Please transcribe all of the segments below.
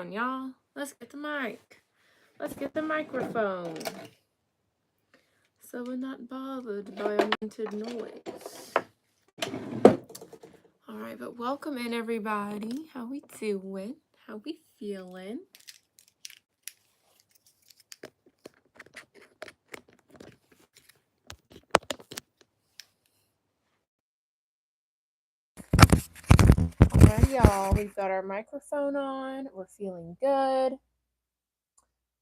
on, y'all. Let's get the mic. Let's get the microphone. So we're not bothered by unwanted noise. All right, but welcome in, everybody. How we doing? How we feeling? All right, y'all. We've got our microphone on. We're feeling good.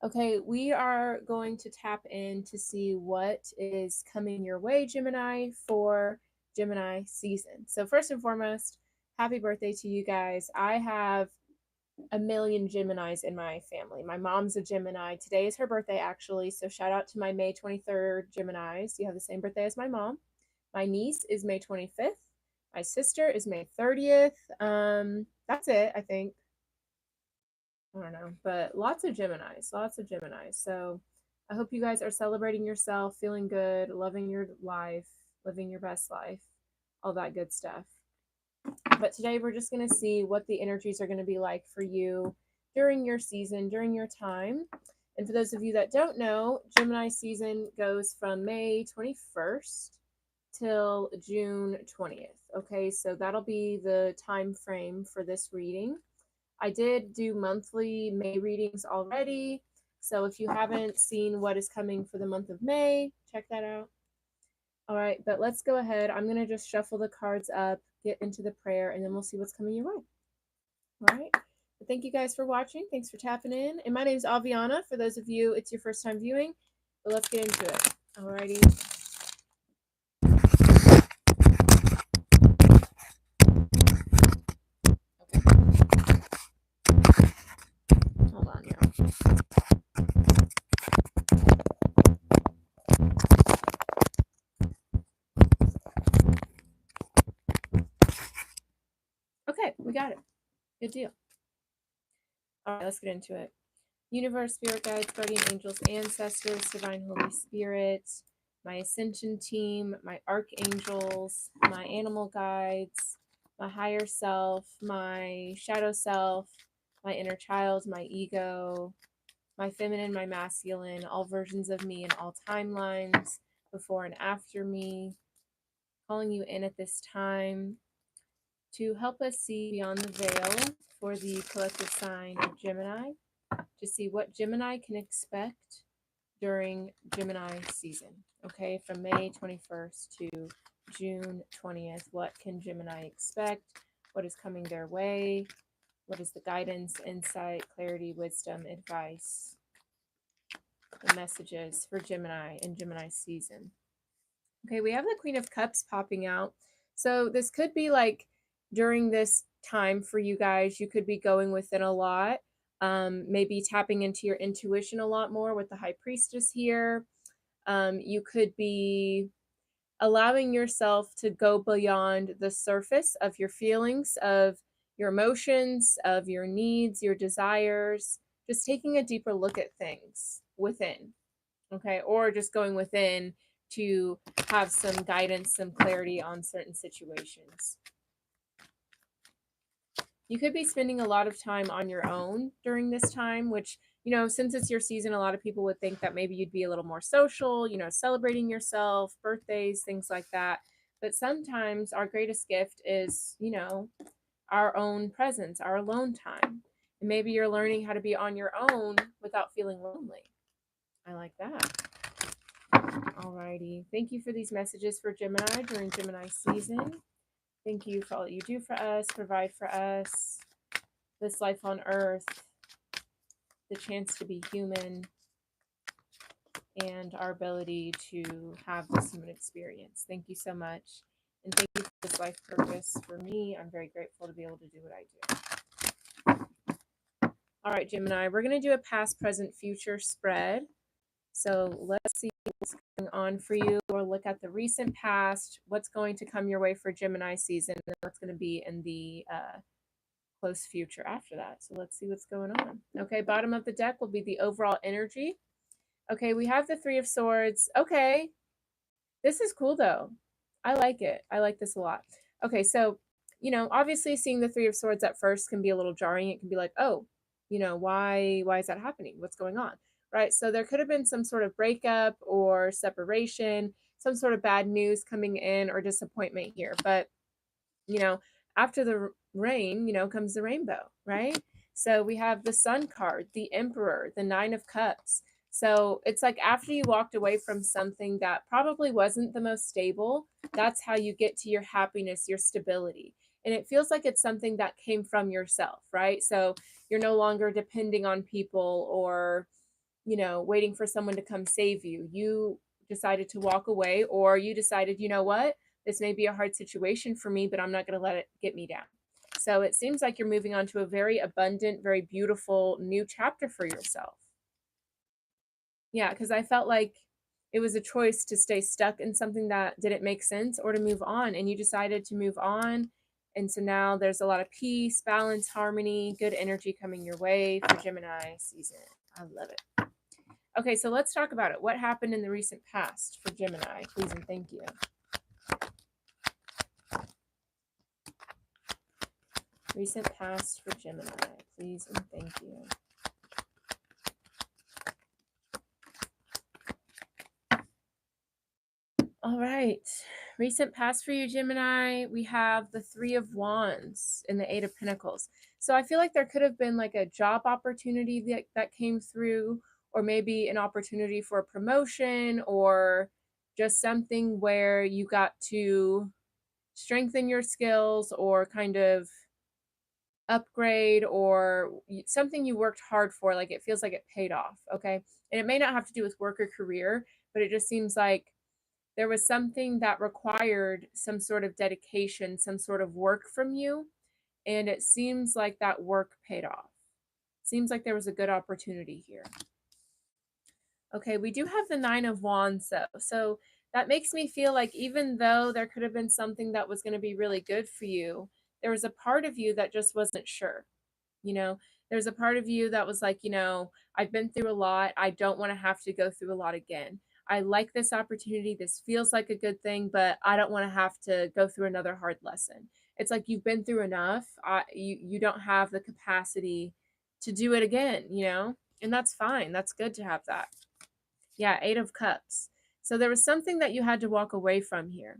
Okay, we are going to tap in to see what is coming your way, Gemini, for Gemini season. So first and foremost, happy birthday to you guys. I have a million Geminis in my family. My mom's a Gemini. Today is her birthday, actually. So shout out to my May 23rd Geminis. You have the same birthday as my mom. My niece is May 25th. My sister is May 30th. That's it, I think. I don't know, but lots of Geminis, lots of Geminis. So I hope you guys are celebrating yourself, feeling good, loving your life, living your best life, all that good stuff. But today we're just going to see what the energies are going to be like for you during your season, during your time. And for those of you that don't know, Gemini season goes from May 21st till June 20th. Okay, so that'll be the time frame for this reading. I did do monthly May readings already. So if you haven't seen what is coming for the month of May, check that out. All right, but let's go ahead. I'm going to just shuffle the cards up, get into the prayer, and then we'll see what's coming your way. All right. But thank you guys for watching. Thanks for tapping in. And my name is Aviana. For those of you, it's your first time viewing. But let's get into it. All righty. Hold on, y'all. Okay, we got it. Good deal. All right, let's get into it. Universe, spirit guides, guardian angels, ancestors, divine Holy Spirit, my ascension team, my archangels, my animal guides, my higher self, my shadow self, my inner child, my ego, my feminine, my masculine, all versions of me in all timelines, before and after me, calling you in at this time to help us see beyond the veil for the collective sign of Gemini, to see what Gemini can expect during Gemini season. Okay, from May 21st to June 20th, what can Gemini expect? What is coming their way? What is the guidance, insight, clarity, wisdom, advice, the messages for Gemini in Gemini season? Okay, we have the Queen of Cups popping out. So this could be like during this time for you guys, you could be going within a lot. Maybe tapping into your intuition a lot more with the High Priestess here. You could be allowing yourself to go beyond the surface of your feelings, of your emotions, of your needs, your desires, just taking a deeper look at things within, okay? Or just going within to have some guidance, some clarity on certain situations. You could be spending a lot of time on your own during this time, which, you know, since it's your season, a lot of people would think that maybe you'd be a little more social, you know, celebrating yourself, birthdays, things like that. But sometimes our greatest gift is, you know, our own presence, our alone time. And maybe you're learning how to be on your own without feeling lonely. I like that. Alrighty. Thank you for these messages for Gemini during Gemini season. Thank you for all that you do for us, provide for us, this life on earth, the chance to be human, and our ability to have this human experience. Thank you so much. And thank you for this life purpose for me. I'm very grateful to be able to do what I do. All right, Gemini, we're going to do a past, present, future spread. So let's see what's going on for you, or look at the recent past, what's going to come your way for Gemini season, and what's going to be in the close future after that. So let's see what's going on. Okay, bottom of the deck will be the overall energy. Okay, we have the Three of Swords. Okay, this is cool though. I like it. I like this a lot. Okay, so, you know, obviously seeing the Three of Swords at first can be a little jarring. It can be like, oh, why is that happening? What's going on? Right? So there could have been some sort of breakup or separation, some sort of bad news coming in or disappointment here. But, you know, after the rain, comes the rainbow, right? So we have the Sun card, the Emperor, the Nine of Cups. So it's like after you walked away from something that probably wasn't the most stable, that's how you get to your happiness, your stability. And it feels like it's something that came from yourself, right? So you're no longer depending on people or, waiting for someone to come save you. You decided to walk away, or you decided, you know what? This may be a hard situation for me, but I'm not going to let it get me down. So it seems like you're moving on to a very abundant, very beautiful new chapter for yourself. Yeah, because I felt like it was a choice to stay stuck in something that didn't make sense or to move on. And you decided to move on. And so now there's a lot of peace, balance, harmony, good energy coming your way for Gemini season. I love it. Okay, so let's talk about it. What happened in the recent past for Gemini? Please and thank you. Recent past for Gemini. Please and thank you. All right. Recent past for you, Gemini. We have the Three of Wands and the Eight of Pentacles. So I feel like there could have been like a job opportunity that came through, or maybe an opportunity for a promotion, or just something where you got to strengthen your skills or kind of upgrade, or something you worked hard for. Like it feels like it paid off. Okay. And it may not have to do with work or career, but it just seems like there was something that required some sort of dedication, some sort of work from you. And it seems like that work paid off. Seems like there was a good opportunity here. Okay, we do have the Nine of Wands though. So that makes me feel like even though there could have been something that was going to be really good for you, there was a part of you that just wasn't sure. There's a part of you that was like, I've been through a lot. I don't want to have to go through a lot again. I like this opportunity. This feels like a good thing, but I don't want to have to go through another hard lesson. It's like you've been through enough. You don't have the capacity to do it again, and that's fine. That's good to have that. Yeah, Eight of Cups. So there was something that you had to walk away from here.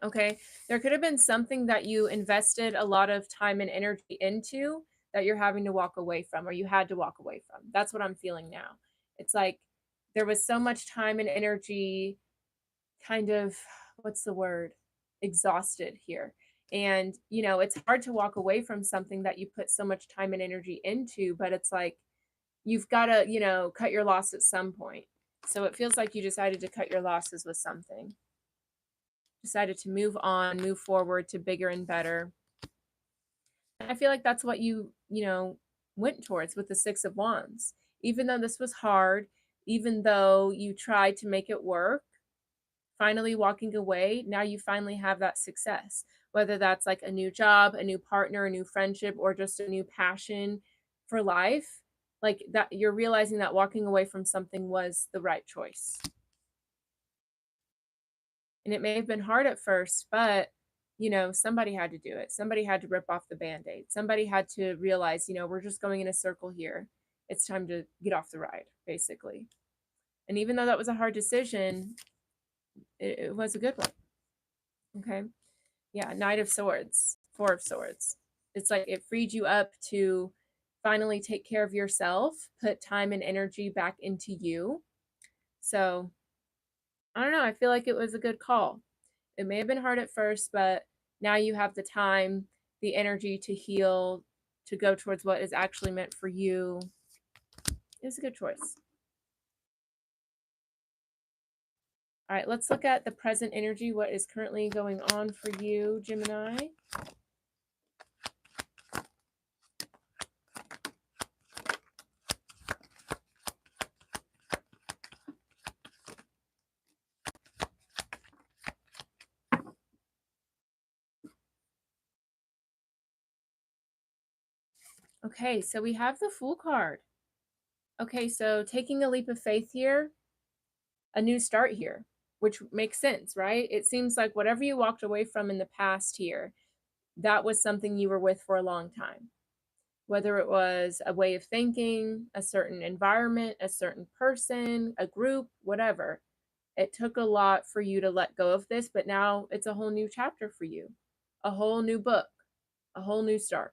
Okay, there could have been something that you invested a lot of time and energy into that you're having to walk away from, or you had to walk away from. That's what I'm feeling now. It's like there was so much time and energy, kind of, what's the word? Exhausted here. And, it's hard to walk away from something that you put so much time and energy into, but it's like you've got to, cut your loss at some point. So it feels like you decided to cut your losses with something. Decided to move on, move forward to bigger and better. And I feel like that's what you went towards with the Six of Wands. Even though this was hard, even though you tried to make it work, finally walking away, now you finally have that success. Whether that's like a new job, a new partner, a new friendship, or just a new passion for life, like that, you're realizing that walking away from something was the right choice. And it may have been hard at first, but somebody had to do it. Somebody had to rip off the band-aid. Somebody had to realize, we're just going in a circle here. It's time to get off the ride, basically. And even though that was a hard decision, it was a good one. Okay. Yeah, Knight of Swords, Four of Swords. It's like it freed you up to finally take care of yourself, put time and energy back into you. So I don't know. I feel like it was a good call. It may have been hard at first, but now you have the time, the energy to heal, to go towards what is actually meant for you. It's a good choice. All right, let's look at the present energy. What is currently going on for you, Gemini? Okay, so we have the Fool card. Okay, so taking a leap of faith here, a new start here, which makes sense, right? It seems like whatever you walked away from in the past here, that was something you were with for a long time. whether it was a way of thinking, a certain environment, a certain person, a group, whatever. It took a lot for you to let go of this, but now it's a whole new chapter for you, a whole new book, a whole new start.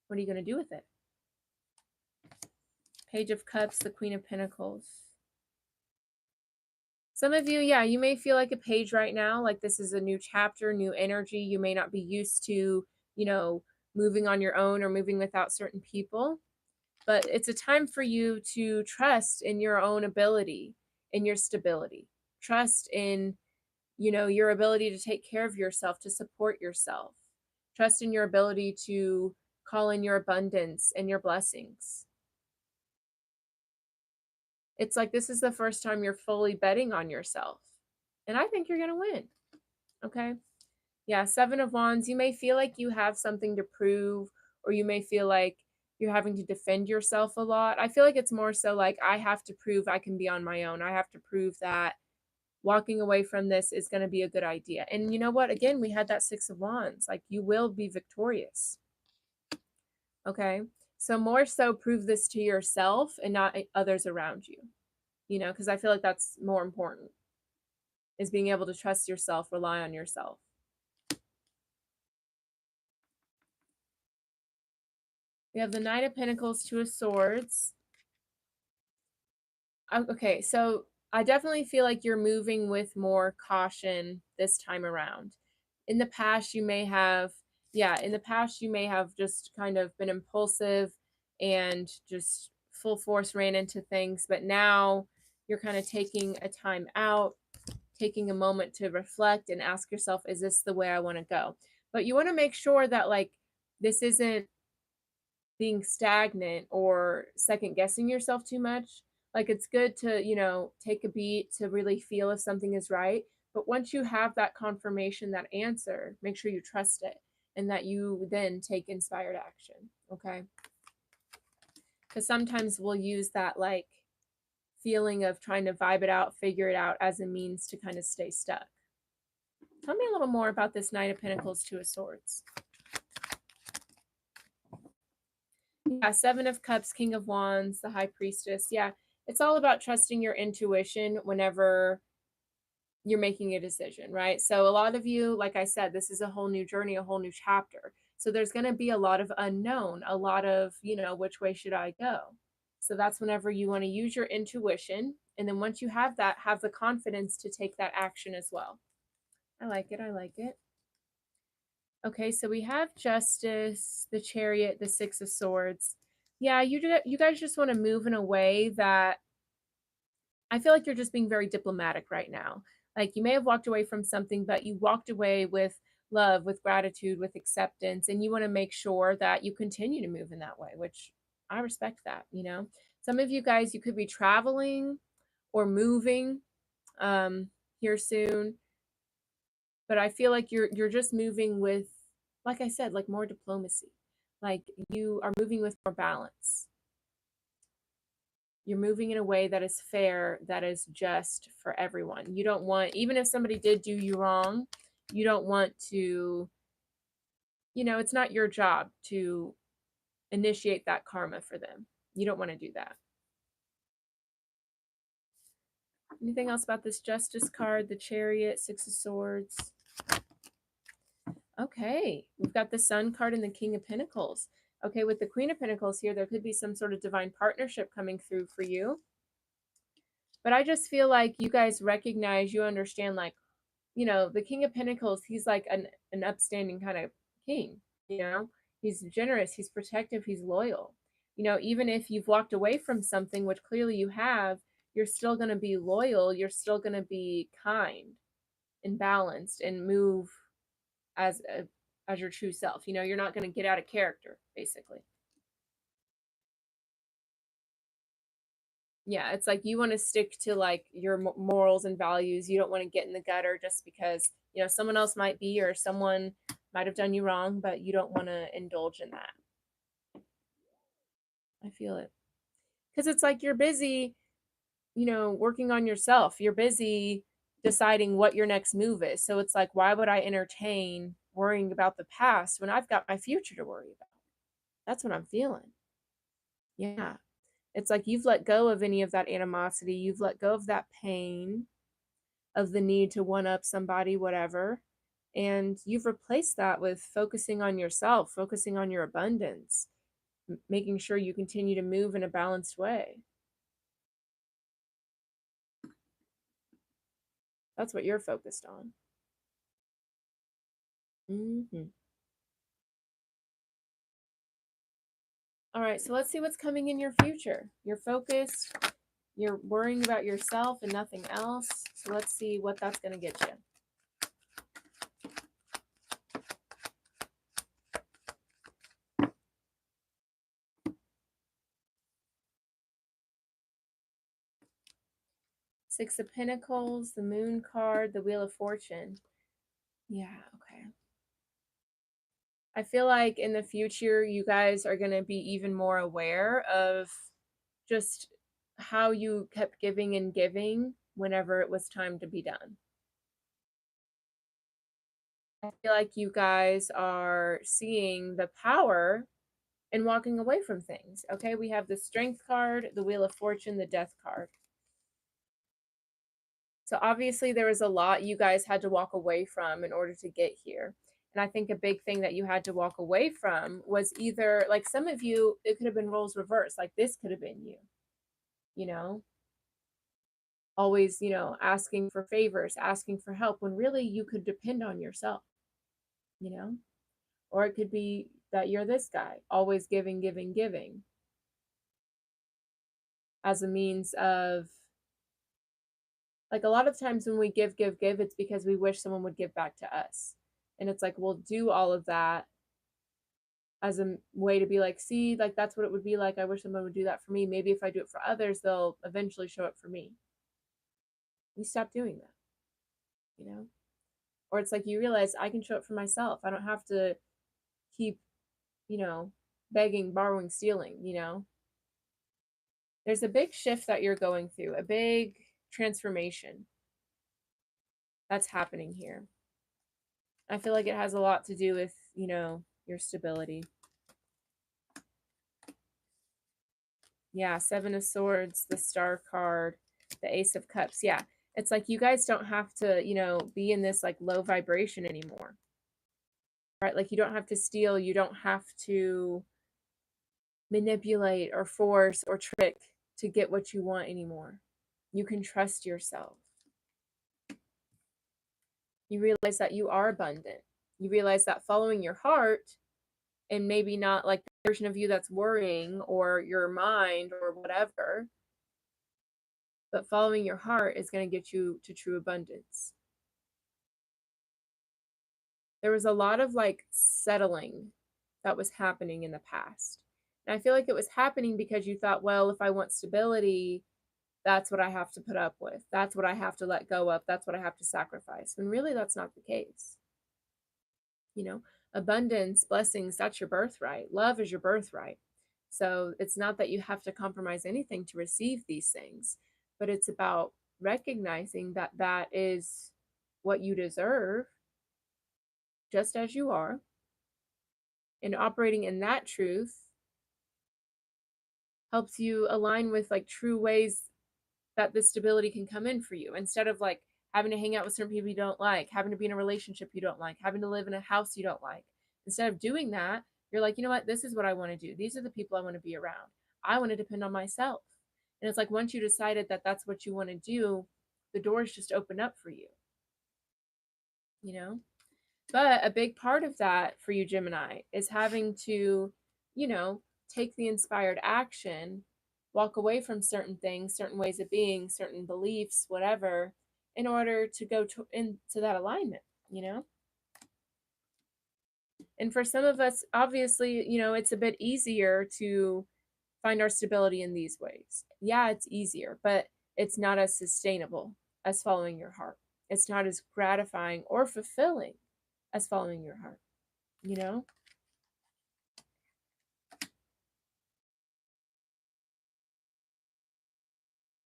What are you going to do with it? Page of Cups, the Queen of Pentacles. Some of you, yeah, you may feel like a page right now, like this is a new chapter, new energy. You may not be used to, moving on your own or moving without certain people, but it's a time for you to trust in your own ability, in your stability. Trust in, your ability to take care of yourself, to support yourself. Trust in your ability to call in your abundance and your blessings. It's like this is the first time you're fully betting on yourself. And I think you're going to win. Okay? Yeah, 7 of Wands. You may feel like you have something to prove, or you may feel like you're having to defend yourself a lot. I feel like it's more so like I have to prove I can be on my own. I have to prove that walking away from this is going to be a good idea. And you know what? Again, we had that 6 of Wands. Like you will be victorious. Okay? So more so prove this to yourself and not others around you. Because I feel like that's more important, is being able to trust yourself, rely on yourself. We have the Knight of Pentacles, 2 of Swords. Okay, so I definitely feel like you're moving with more caution this time around. In the past, you may have, just kind of been impulsive and just full force ran into things, but now you're kind of taking a time out, taking a moment to reflect and ask yourself, is this the way I want to go? But you want to make sure that like this isn't being stagnant or second guessing yourself too much. Like it's good to, take a beat to really feel if something is right. But once you have that confirmation, that answer, make sure you trust it and that you then take inspired action. Okay. Because sometimes we'll use that like feeling of trying to vibe it out, figure it out as a means to kind of stay stuck. Tell me a little more about this Knight of Pentacles, 2 of Swords. Yeah, 7 of Cups, King of Wands, the High Priestess. Yeah, it's all about trusting your intuition whenever you're making a decision, right? So a lot of you, like I said, this is a whole new journey, a whole new chapter. So there's going to be a lot of unknown, a lot of, which way should I go? So that's whenever you want to use your intuition. And then once you have that, have the confidence to take that action as well. I like it. I like it. Okay, so we have Justice, the Chariot, the 6 of Swords. Yeah, you guys just want to move in a way that I feel like you're just being very diplomatic right now. Like you may have walked away from something, but you walked away with love, with gratitude, with acceptance, and you want to make sure that you continue to move in that way, which I respect that, Some of you guys, you could be traveling or moving here soon. But I feel like you're just moving with, like I said, like more diplomacy. Like you are moving with more balance. You're moving in a way that is fair, that is just for everyone. You don't want, even if somebody did do you wrong, you don't want to, it's not your job to initiate that karma for them. You don't want to do that. Anything else about this Justice card, the Chariot, 6 of Swords? Okay, we've got the Sun card and the King of Pentacles. Okay, with the Queen of Pentacles here, there could be some sort of divine partnership coming through for you. But I just feel like you guys recognize, you understand, like, the King of Pentacles, he's like an upstanding kind of king, He's generous, he's protective, he's loyal. Even if you've walked away from something, which clearly you have, you're still going to be loyal, you're still going to be kind and balanced and move as your true self. You're not going to get out of character, basically. Yeah, it's like you want to stick to like your morals and values. You don't want to get in the gutter just because, someone else might be, or someone might have done you wrong, but you don't want to indulge in that. I feel it. Because it's like you're busy, working on yourself. You're busy deciding what your next move is. So it's like, why would I entertain worrying about the past when I've got my future to worry about? That's what I'm feeling. Yeah. It's like you've let go of any of that animosity. You've let go of that pain, of the need to one up somebody, whatever. And you've replaced that with focusing on yourself, focusing on your abundance, making sure you continue to move in a balanced way. That's what you're focused on. All right, so let's see what's coming in your future. You're focused, you're worrying about yourself and nothing else. So let's see what that's going to get you. Six of Pentacles, the Moon card, the Wheel of Fortune. Yeah, okay. I feel like in the future, you guys are going to be even more aware of just how you kept giving and giving whenever it was time to be done. I feel like you guys are seeing the power in walking away from things. Okay, we have the Strength card, the Wheel of Fortune, the Death card. So obviously there was a lot you guys had to walk away from in order to get here. And I think a big thing that you had to walk away from was either, like some of you, it could have been roles reversed. Like this could have been you know, always, asking for favors, asking for help when really you could depend on yourself, you know? Or it could be that you're this guy, always giving, giving, giving as a means of, like, a lot of times when we give, give, give, it's because we wish someone would give back to us. And it's like, we'll do all of that as a way to be like, see, like, that's what it would be like. I wish someone would do that for me. Maybe if I do it for others, they'll eventually show up for me. You stop doing that, Or it's like you realize I can show up for myself. I don't have to keep, begging, borrowing, stealing. There's a big shift that you're going through, a big transformation that's happening here. I feel like it has a lot to do with, your stability. Yeah, Seven of Swords, the Star card, the Ace of Cups. Yeah, it's like you guys don't have to, be in this like low vibration anymore. Right? Like you don't have to steal, you don't have to manipulate or force or trick to get what you want anymore. You can trust yourself. You realize that you are abundant. You realize that following your heart, and maybe not like the version of you that's worrying or your mind or whatever, but following your heart is going to get you to true abundance. There was a lot of like settling that was happening in the past. And I feel like it was happening because you thought, well, if I want stability, that's what I have to put up with. That's what I have to let go of. That's what I have to sacrifice. When really that's not the case. Abundance, blessings, that's your birthright. Love is your birthright. So it's not that you have to compromise anything to receive these things, but it's about recognizing that that is what you deserve, just as you are, and operating in that truth helps you align with like true ways that this stability can come in for you, instead of like having to hang out with certain people you don't like, having to be in a relationship you don't like, having to live in a house you don't like. Instead of doing that, you're like, you know what, this is what I want to do. These are the people I want to be around. I want to depend on myself. And it's like once you decided that that's what you want to do, the doors just open up for you. But a big part of that for you, Gemini, is having to, take the inspired action, walk away from certain things, certain ways of being, certain beliefs, whatever, in order to go into that alignment. And for some of us, obviously, it's a bit easier to find our stability in these ways. Yeah, it's easier, but it's not as sustainable as following your heart. It's not as gratifying or fulfilling as following your heart, you know?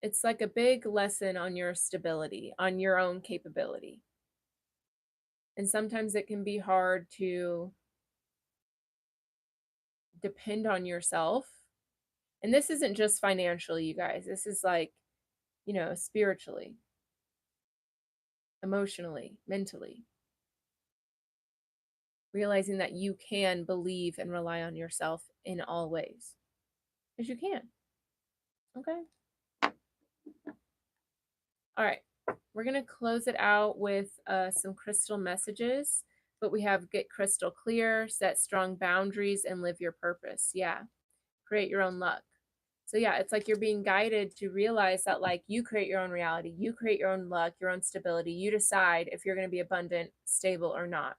It's like a big lesson on your stability, on your own capability. And sometimes it can be hard to depend on yourself, and this isn't just financially, you guys, this is like, spiritually, emotionally, mentally, realizing that you can believe and rely on yourself in all ways, because you can. Okay. All right. We're going to close it out with some crystal messages, but we have get crystal clear, set strong boundaries, and live your purpose. Yeah. Create your own luck. So yeah, it's like you're being guided to realize that like you create your own reality, you create your own luck, your own stability. You decide if you're going to be abundant, stable, or not.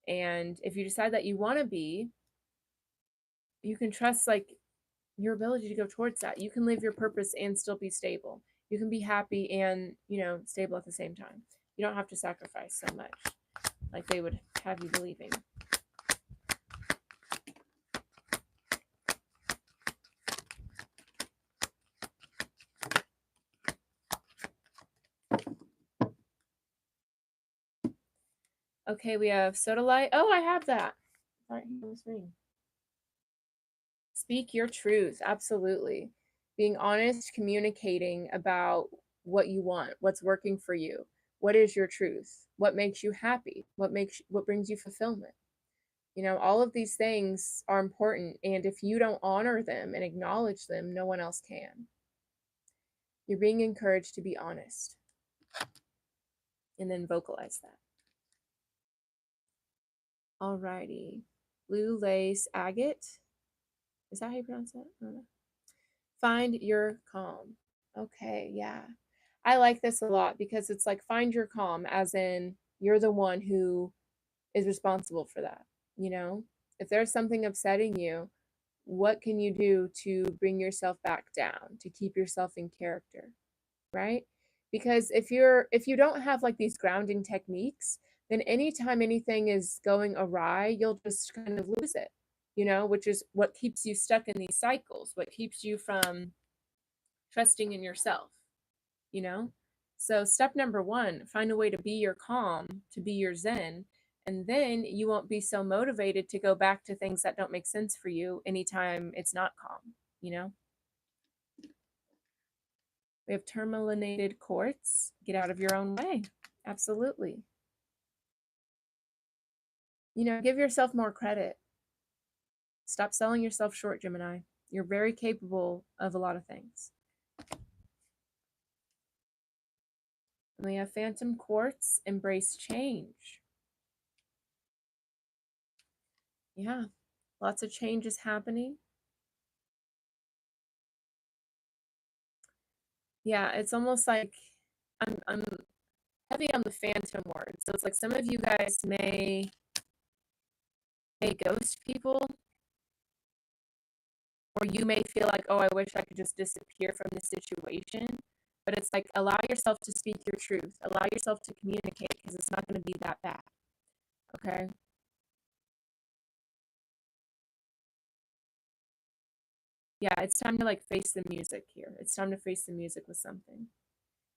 And if you decide that you want to be, you can trust like your ability to go towards that. You can live your purpose and still be stable. You can be happy and, stable at the same time. You don't have to sacrifice so much like they would have you believing. Okay, we have soda light. Oh, I have that. All right, here on the screen. Speak your truth. Absolutely. Being honest, communicating about what you want, what's working for you. What is your truth? What makes you happy? What brings you fulfillment? All of these things are important, and if you don't honor them and acknowledge them, no one else can. You're being encouraged to be honest and then vocalize that. Alrighty. Blue lace agate. Is that how you pronounce that? I don't know. Find your calm. Okay, yeah. I like this a lot because it's like find your calm, as in you're the one who is responsible for that. If there's something upsetting you, what can you do to bring yourself back down, to keep yourself in character, right? Because if you don't have like these grounding techniques, then anytime anything is going awry, you'll just kind of lose it, which is what keeps you stuck in these cycles, what keeps you from trusting in yourself, So step number one, find a way to be your calm, to be your zen, and then you won't be so motivated to go back to things that don't make sense for you anytime it's not calm, We have tourmalinated quartz. Get out of your own way. Absolutely. Give yourself more credit. Stop selling yourself short, Gemini. You're very capable of a lot of things. And we have phantom quartz. Embrace change. Yeah, lots of changes happening. Yeah, it's almost like I'm heavy on the phantom word. So it's like some of you guys may ghost people, or you may feel like, oh, I wish I could just disappear from this situation. But it's like, allow yourself to speak your truth. Allow yourself to communicate, because it's not going to be that bad. Okay? Yeah, it's time to like face the music here. It's time to face the music with something.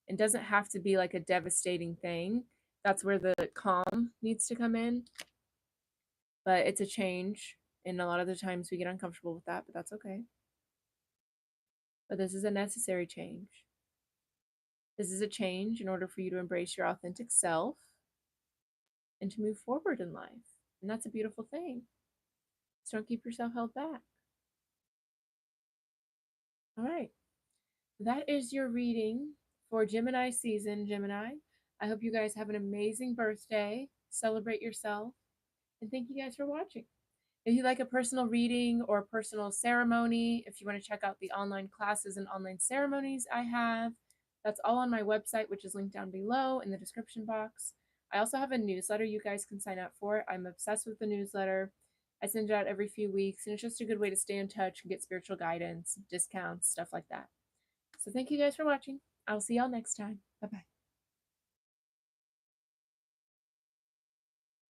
It doesn't have to be like a devastating thing. That's where the calm needs to come in. But it's a change. And a lot of the times we get uncomfortable with that, but that's okay. But this is a necessary change. This is a change in order for you to embrace your authentic self and to move forward in life. And that's a beautiful thing. So don't keep yourself held back. All right. That is your reading for Gemini season, Gemini. I hope you guys have an amazing birthday. Celebrate yourself. And thank you guys for watching. If you like a personal reading or a personal ceremony, if you want to check out the online classes and online ceremonies I have, that's all on my website, which is linked down below in the description box. I also have a newsletter you guys can sign up for. I'm obsessed with the newsletter. I send it out every few weeks, and it's just a good way to stay in touch and get spiritual guidance, discounts, stuff like that. So thank you guys for watching. I'll see y'all next time. Bye-bye.